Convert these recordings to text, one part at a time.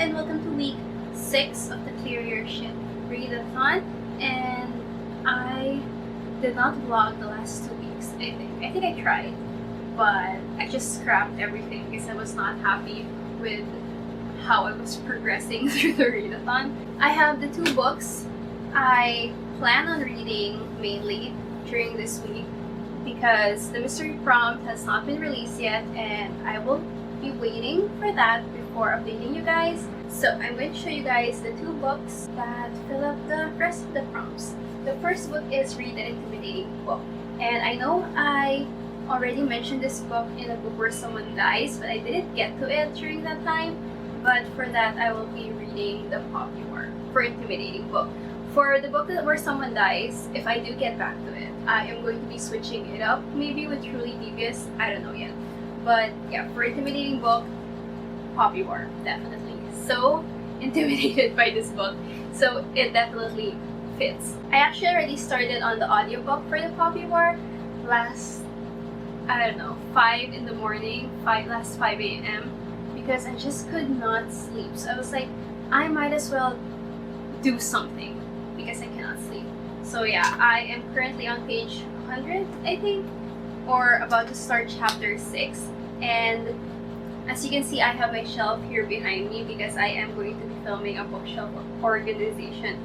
and welcome to week 6 of the Clear Your Shit readathon. And I did not vlog the last 2 weeks, I think. I think I tried, but I just scrapped everything because I was not happy with how I was progressing through the readathon. I have the 2 books I plan on reading mainly during this week because the mystery prompt has not been released yet, and I will be waiting for that before updating you guys. So I'm going to show you guys the 2 books that fill up the rest of the prompts. The first book is Read an Intimidating Book, and I know I already mentioned this book in a book where someone dies, but I didn't get to it during that time. But for that, I will be reading the Poppy War for Intimidating Book. For the book where someone dies, if I do get back to it, I am going to be switching it up, maybe with Truly Devious, I don't know yet. But yeah, for Intimidating Book, Poppy War, definitely. So intimidated by this book, so it definitely fits. I actually already started on the audiobook for the Poppy War last, I don't know, 5 in the morning, last 5 a.m. because I just could not sleep. So I was like, I might as well do something because I cannot sleep. So yeah, I am currently on page 100, I think, or about to start chapter 6. And as you can see, I have my shelf here behind me because I am going to be filming a bookshelf organization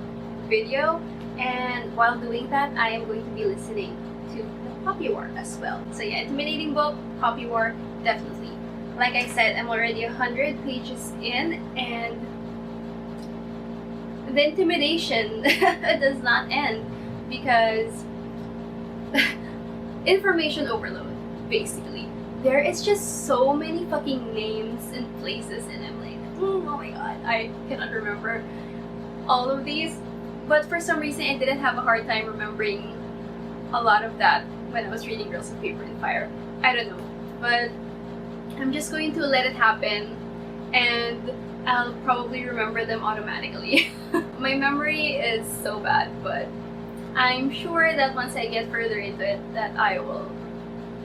video. And while doing that, I am going to be listening to the Poppy War as well. So yeah, Intimidating Book, Poppy War, definitely. Like I said, I'm already 100 pages in, and the intimidation does not end because information overload, basically. There is just so many fucking names and places, and I'm like, oh my god, I cannot remember all of these. But for some reason, I didn't have a hard time remembering a lot of that when I was reading Girls of Paper and Fire. I don't know, but I'm just going to let it happen, and I'll probably remember them automatically. My memory is so bad, but I'm sure that once I get further into it, that I will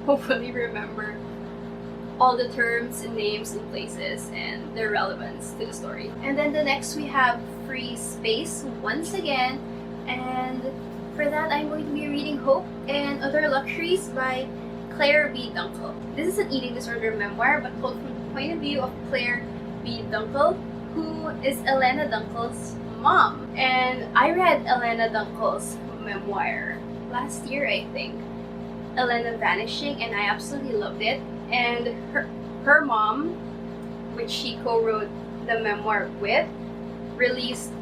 hopefully remember all the terms and names and places and their relevance to the story. And then the next we have Free Space once again, and for that I'm going to be reading Hope and Other Luxuries by Claire B. Duncan. This is an eating disorder memoir, but told from the point of view of Claire B. Duncan, who is Elena Duncan's mom. And I read Elena Duncan's memoir last year, I think, Elena Vanishing, and I absolutely loved it. And her mom, which she co-wrote the memoir with, released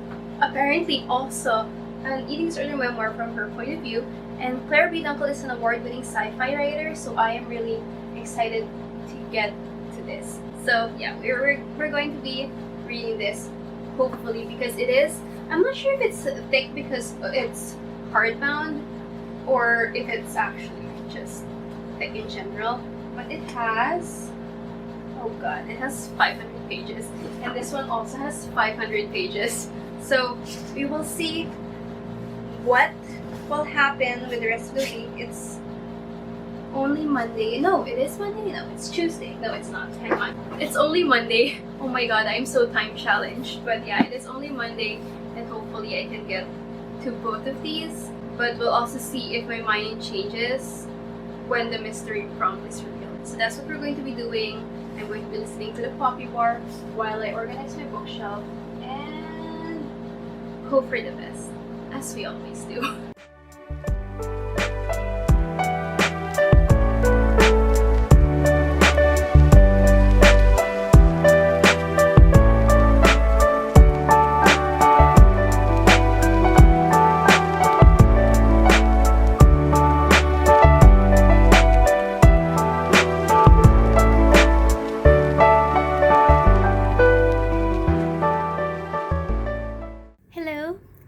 apparently also an eating disorder memoir from her point of view. And Claire B. Duncan is an award-winning sci-fi writer, so I am really excited to get to this. So yeah, we're going to be reading this, hopefully, because it is, I'm not sure if it's thick because it's hardbound or if it's actually just thick in general, but it has, oh god, it has 500 pages, and this one also has 500 pages. So we will see what will happen with the rest of the week. It's only Monday. No, it is Monday. No, it's Tuesday. No, it's not. Hang on. It's only Monday. Oh my god, I'm so time challenged. But yeah, it is only Monday, and hopefully I can get to both of these. But we'll also see if my mind changes when the mystery prompt is revealed. So that's what we're going to be doing. I'm going to be listening to the Poppy War while I organize my bookshelf and hope for the best, as we always do.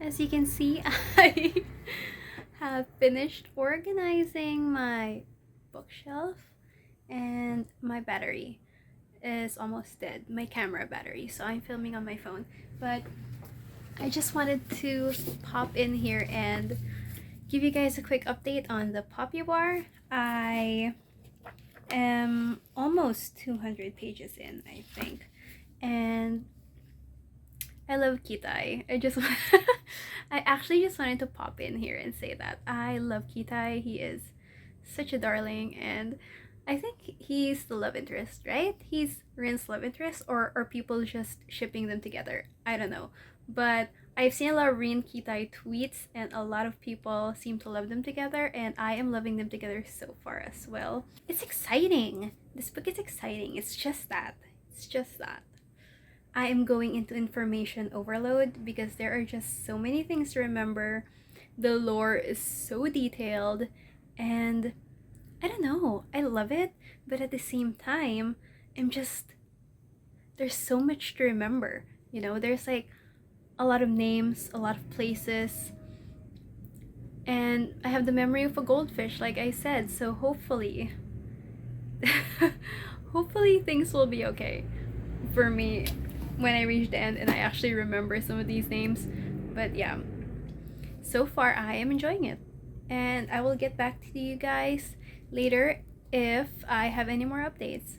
As you can see, I have finished organizing my bookshelf, and my battery is almost dead, my camera battery, so I'm filming on my phone. But I just wanted to pop in here and give you guys a quick update on the Poppy War. I am almost 200 pages in, I think, and I love Kitai. I actually just wanted to pop in here and say that I love Kitai. He is such a darling, and I think he's the love interest, right? He's Rin's love interest, or are people just shipping them together? I don't know. But I've seen a lot of Rin Kitai tweets, and a lot of people seem to love them together, and I am loving them together so far as well. It's exciting. This book is exciting. It's just that. It's just that. I am going into information overload because there are just so many things to remember. The lore is so detailed, and I don't know, I love it, but at the same time, there's so much to remember. You know, there's like a lot of names, a lot of places, and I have the memory of a goldfish, like I said, so hopefully, hopefully things will be okay for me when I reach the end and I actually remember some of these names. But yeah, so far I am enjoying it, and I will get back to you guys later if I have any more updates.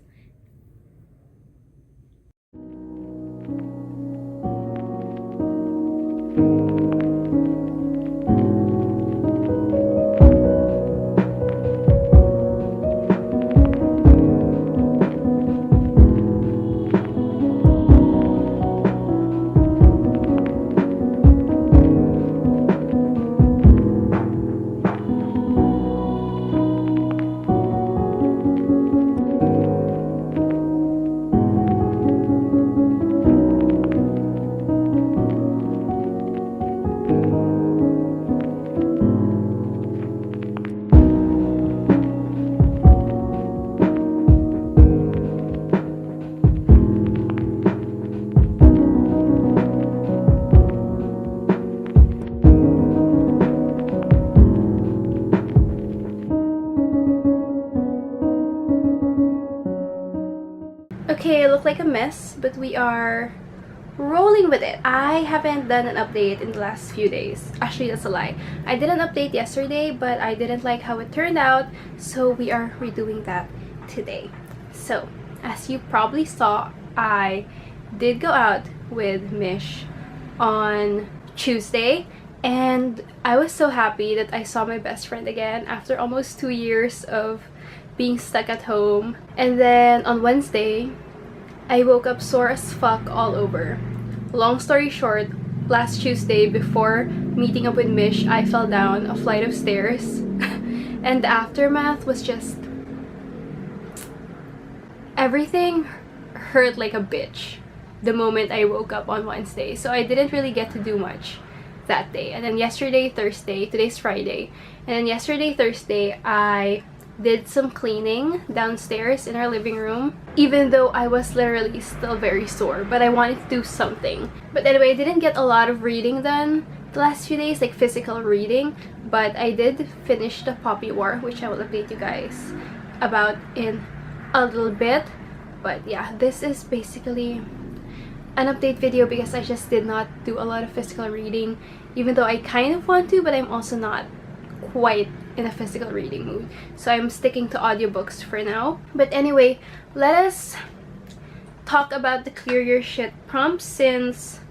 Okay, I look like a mess, but we are rolling with it. I haven't done an update in the last few days. Actually, that's a lie. I did an update yesterday, but I didn't like how it turned out, so we are redoing that today. So, as you probably saw, I did go out with Mish on Tuesday, and I was so happy that I saw my best friend again after almost 2 years of being stuck at home. And then on Wednesday, I woke up sore as fuck all over. Long story short, last Tuesday before meeting up with Mish, I fell down a flight of stairs and the aftermath was just... everything hurt like a bitch the moment I woke up on Wednesday. So I didn't really get to do much that day. And then yesterday, Thursday, today's Friday, and then yesterday, Thursday, I did some cleaning downstairs in our living room, even though I was literally still very sore, but I wanted to do something. But anyway, I didn't get a lot of reading done the last few days, like physical reading, but I did finish the Poppy War, which I will update you guys about in a little bit. But yeah, this is basically an update video because I just did not do a lot of physical reading, even though I kind of want to, but I'm also not quite in a physical reading mood, so I'm sticking to audiobooks for now. But anyway, let us talk about the clear your shit prompts, since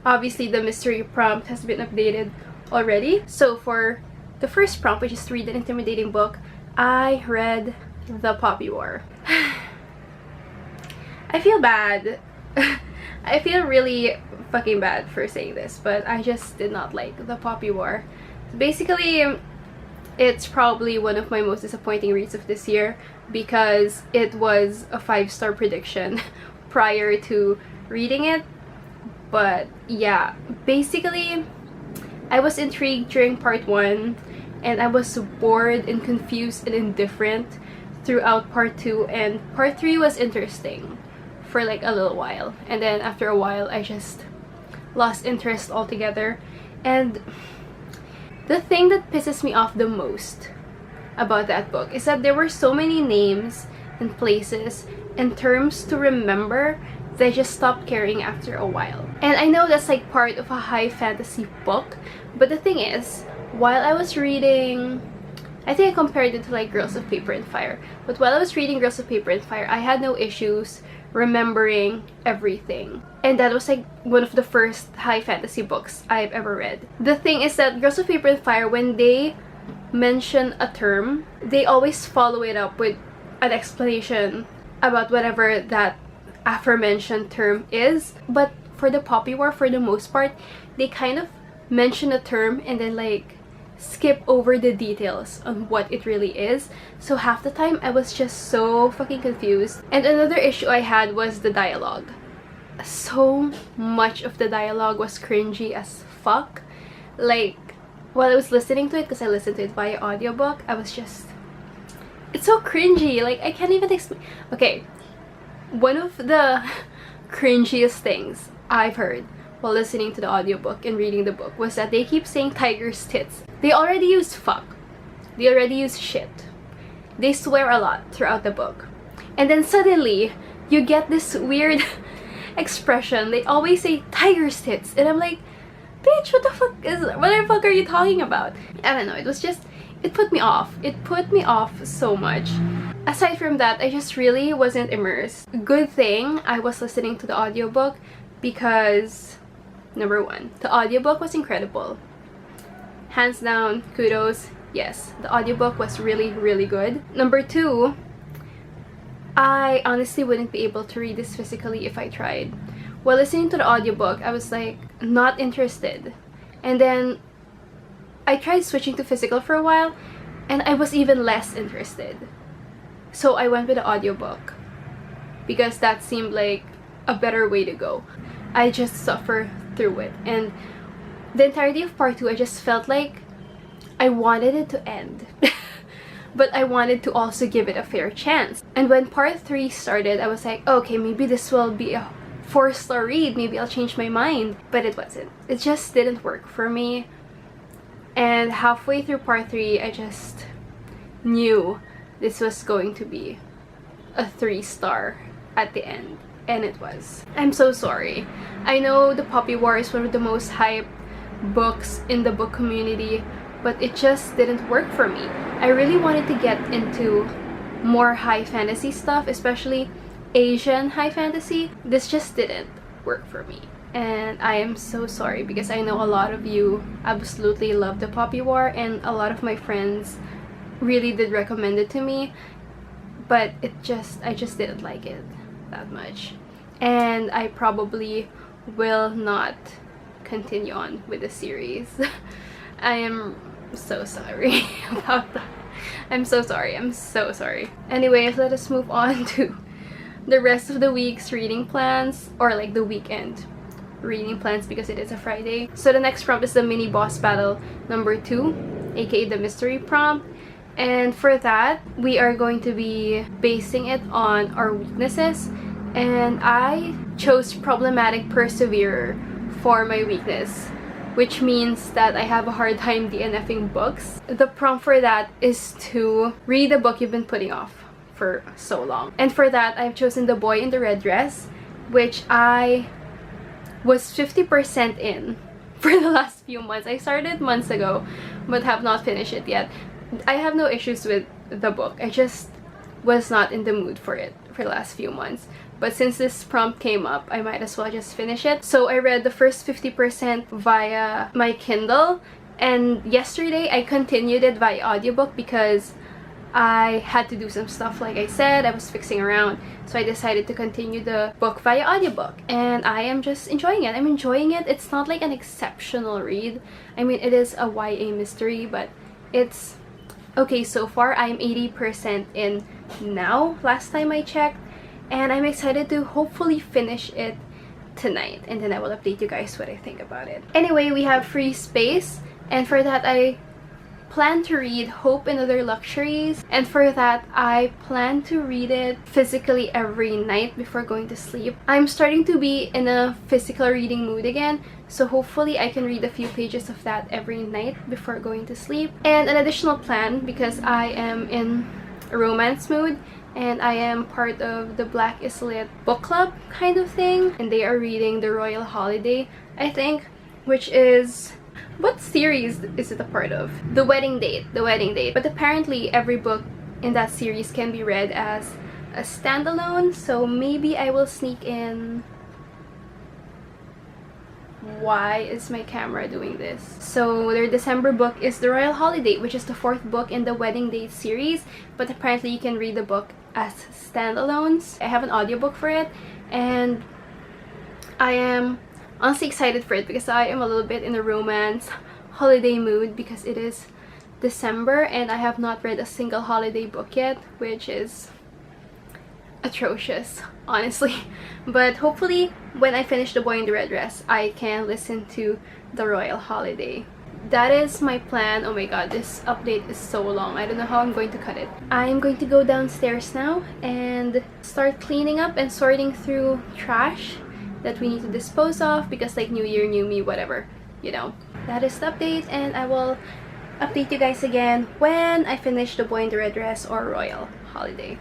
obviously the mystery prompt has been updated already. So for the first prompt, which is to read an intimidating book, I read The Poppy War. I feel bad. I feel really fucking bad for saying this, but I just did not like The Poppy War. Basically, it's probably one of my most disappointing reads of this year because it was a 5-star prediction prior to reading it. But yeah, basically I was intrigued during part 1 and I was bored and confused and indifferent throughout part 2, and part 3 was interesting for like a little while, and then after a while I just lost interest altogether. And the thing that pisses me off the most about that book is that there were so many names and places and terms to remember that I just stopped caring after a while. And I know that's like part of a high fantasy book, but the thing is, while I was reading, I think I compared it to like Girls of Paper and Fire, but while I was reading Girls of Paper and Fire, I had no issues remembering everything. And that was like one of the first high fantasy books I've ever read. The thing is that Girls of Paper and Fire, when they mention a term, they always follow it up with an explanation about whatever that aforementioned term is. But for the Poppy War, for the most part, they kind of mention a term and then like skip over the details on what it really is. So half the time I was just so fucking confused. And another issue I had was the dialogue. So much of the dialogue was cringy as fuck. Like, while I was listening to it, because I listened to it via audiobook, I was just... It's so cringy. Like, I can't even explain. Okay, one of the cringiest things I've heard while listening to the audiobook and reading the book was that they keep saying tiger's tits. They already use fuck. They already use shit. They swear a lot throughout the book. And then suddenly, you get this weird expression. They always say tiger's tits. And I'm like, bitch, what the fuck are you talking about? I don't know, it was just, it put me off. It put me off so much. Aside from that, I just really wasn't immersed. Good thing I was listening to the audiobook because, number one, the audiobook was incredible. Hands down, kudos, yes, the audiobook was really, really good. Number two, I honestly wouldn't be able to read this physically if I tried. While listening to the audiobook, I was like, not interested. And then I tried switching to physical for a while, and I was even less interested. So I went with the audiobook because that seemed like a better way to go. I just suffer through it. And the entirety of part 2, I just felt like I wanted it to end. But I wanted to also give it a fair chance. And when part 3 started, I was like, okay, maybe this will be a 4-star read. Maybe I'll change my mind. But it wasn't. It just didn't work for me. And halfway through part 3, I just knew this was going to be a 3-star at the end. And it was. I'm so sorry. I know The Poppy War is one of the most hyped books in the book community, but it just didn't work for me. I really wanted to get into more high fantasy stuff, especially Asian high fantasy. This just didn't work for me. And I am so sorry because I know a lot of you absolutely love The Poppy War, and a lot of my friends really did recommend it to me, but I just didn't like it that much. And I probably will not continue on with the series. I am so sorry about that. I'm so sorry. I'm so sorry. Anyways, let us move on to the rest of the week's reading plans, or like the weekend reading plans because it is a Friday. So the next prompt is the mini boss battle number 2, aka the mystery prompt. And for that, we are going to be basing it on our weaknesses. And I chose problematic perseverer for my weakness, which means that I have a hard time DNFing books. The prompt for that is to read a book you've been putting off for so long. And for that, I've chosen The Boy in the Red Dress, which I was 50% in for the last few months. I started months ago, but have not finished it yet. I have no issues with the book. I just was not in the mood for it for the last few months. But since this prompt came up, I might as well just finish it. So I read the first 50% via my Kindle, and yesterday I continued it via audiobook because I had to do some stuff. Like I said, I was fixing around, so I decided to continue the book via audiobook, and I am just enjoying it. I'm enjoying it. It's not like an exceptional read. I mean, it is a YA mystery, but it's okay so far. I'm 80% in now, last time I checked, and I'm excited to hopefully finish it tonight, and then I will update you guys what I think about it. Anyway, we have free space, and for that I plan to read Hope and Other Luxuries, and for that I plan to read it physically every night before going to sleep. I'm starting to be in a physical reading mood again, so hopefully I can read a few pages of that every night before going to sleep. And an additional plan, because I am in a romance mood and I am part of the Black is Lit book club kind of thing, and they are reading The Royal Holiday, I think, which is... what series is it a part of? The Wedding Date. But apparently every book in that series can be read as a standalone, so maybe I will sneak in. Why is my camera doing this? So their December book is The Royal Holiday, which is the 4th book in the Wedding Date series, but apparently you can read the book as standalones. I have an audiobook for it, and I am honestly excited for it because I am a little bit in a romance holiday mood because it is December and I have not read a single holiday book yet, which is atrocious, honestly. But hopefully when I finish The Boy in the Red Dress, I can listen to The Royal Holiday. That is my plan. Oh my god, this update is so long. I don't know how I'm going to cut it. I am going to go downstairs now and start cleaning up and sorting through trash that we need to dispose of because like new year, new me, whatever, you know. That is the update, and I will update you guys again when I finish The Boy in the Red Dress or Royal Holiday.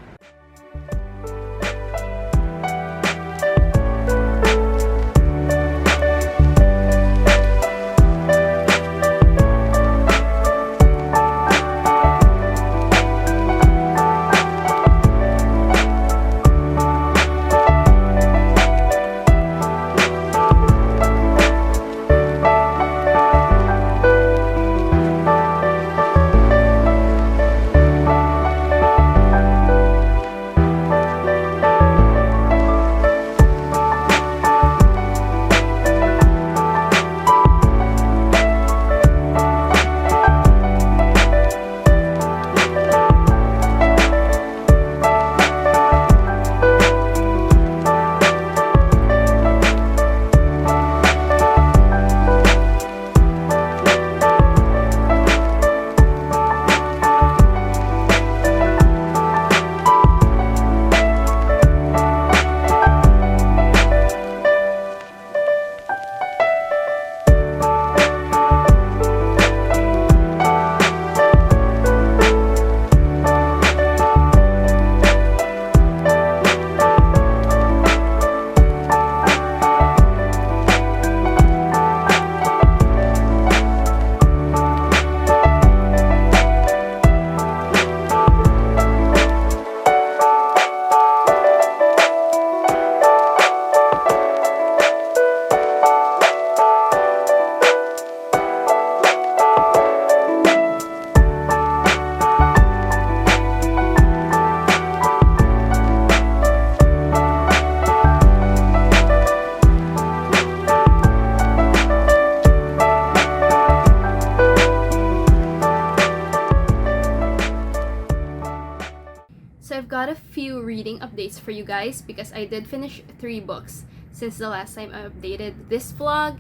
I've got a few reading updates for you guys because I did finish 3 books since the last time I updated this vlog,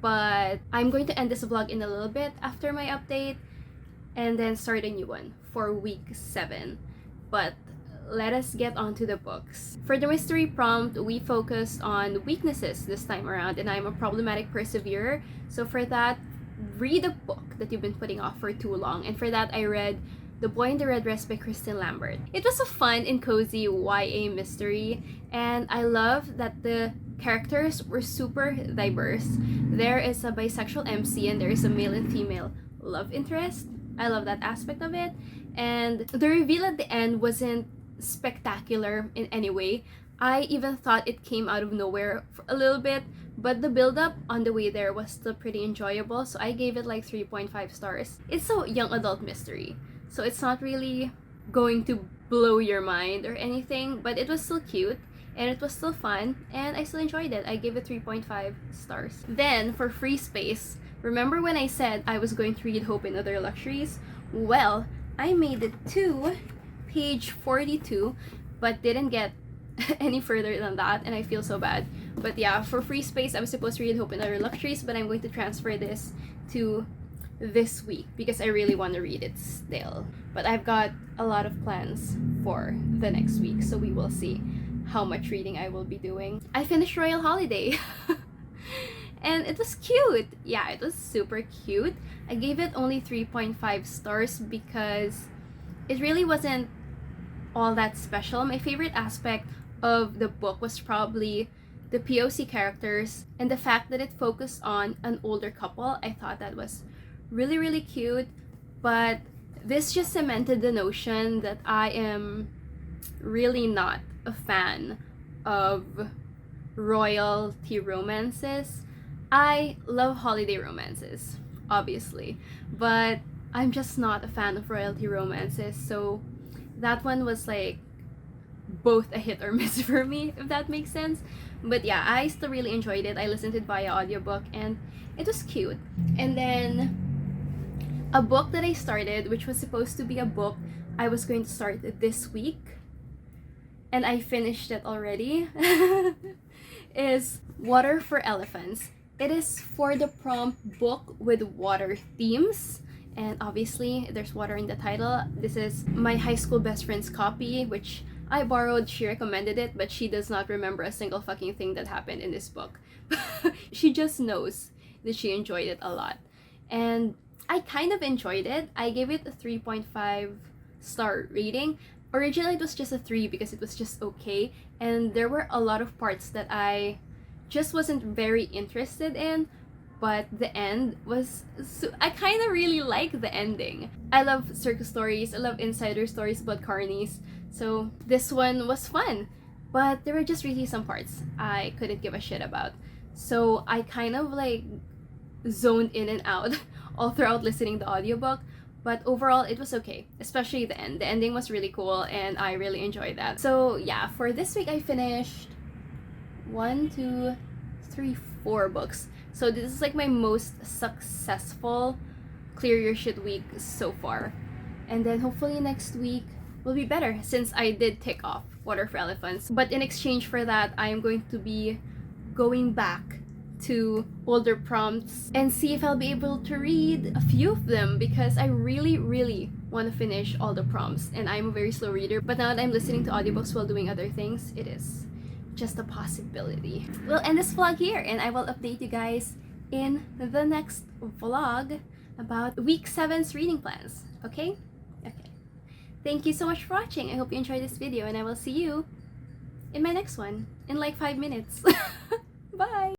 but I'm going to end this vlog in a little bit after my update and then start a new one for week 7. But let us get on to the books. For the mystery prompt, we focused on weaknesses this time around, and I'm a problematic perseverer. So for that, read a book that you've been putting off for too long. And for that, I read The Boy in the Red Dress by Kristen Lambert. It was a fun and cozy YA mystery, and I love that the characters were super diverse. There is a bisexual MC and there is a male and female love interest. I love that aspect of it. And the reveal at the end wasn't spectacular in any way. I even thought it came out of nowhere for a little bit, but the build-up on the way there was still pretty enjoyable, so I gave it like 3.5 stars. It's a young adult mystery, so it's not really going to blow your mind or anything, but it was still cute and it was still fun and I still enjoyed it. I gave it 3.5 stars. Then for Free Space, remember when I said I was going to read Hope in Other Luxuries? Well, I made it to page 42 but didn't get any further than that, and I feel so bad. But yeah, for Free Space, I was supposed to read Hope in Other Luxuries, but I'm going to transfer this to this week because I really want to read it still. But I've got a lot of plans for the next week, so we will see how much reading I will be doing. I finished Royal Holiday and it was cute. Yeah, it was super cute. I gave it only 3.5 stars because it really wasn't all that special. My favorite aspect of the book was probably the POC characters and the fact that it focused on an older couple. I thought that was really, really cute, but this just cemented the notion that I am really not a fan of royalty romances. I love holiday romances, obviously, but I'm just not a fan of royalty romances, so that one was like both a hit or miss for me, if that makes sense. But yeah, I still really enjoyed it. I listened to it via audiobook and it was cute. And then a book that I started, which was supposed to be a book I was going to start this week, and I finished it already, is Water for Elephants. It is for the prom book with water themes. And obviously, there's water in the title. This is my high school best friend's copy, which I borrowed. She recommended it, but she does not remember a single fucking thing that happened in this book. She just knows that she enjoyed it a lot. And I kind of enjoyed it. I gave it a 3.5 star rating. Originally, it was just a 3 because it was just okay. And there were a lot of parts that I just wasn't very interested in. But the end was I kind of really like the ending. I love circus stories, I love insider stories about carnies, so this one was fun. But there were just really some parts I couldn't give a shit about. So I kind of like zoned in and out all throughout listening to the audiobook. But overall, it was okay, especially the end. The ending was really cool and I really enjoyed that. So yeah, for this week I finished 1, 2, 3, 4 books. So this is like my most successful Clear Your Shit week so far. And then hopefully next week will be better since I did tick off Water for Elephants. But in exchange for that, I am going to be going back to older prompts and see if I'll be able to read a few of them, because I really, really want to finish all the prompts. And I'm a very slow reader, but now that I'm listening to audiobooks while doing other things, it is just a possibility. We'll end this vlog here and I will update you guys in the next vlog about week 7's reading plans. Okay? Okay. Thank you so much for watching. I hope you enjoyed this video and I will see you in my next one in like 5 minutes. Bye!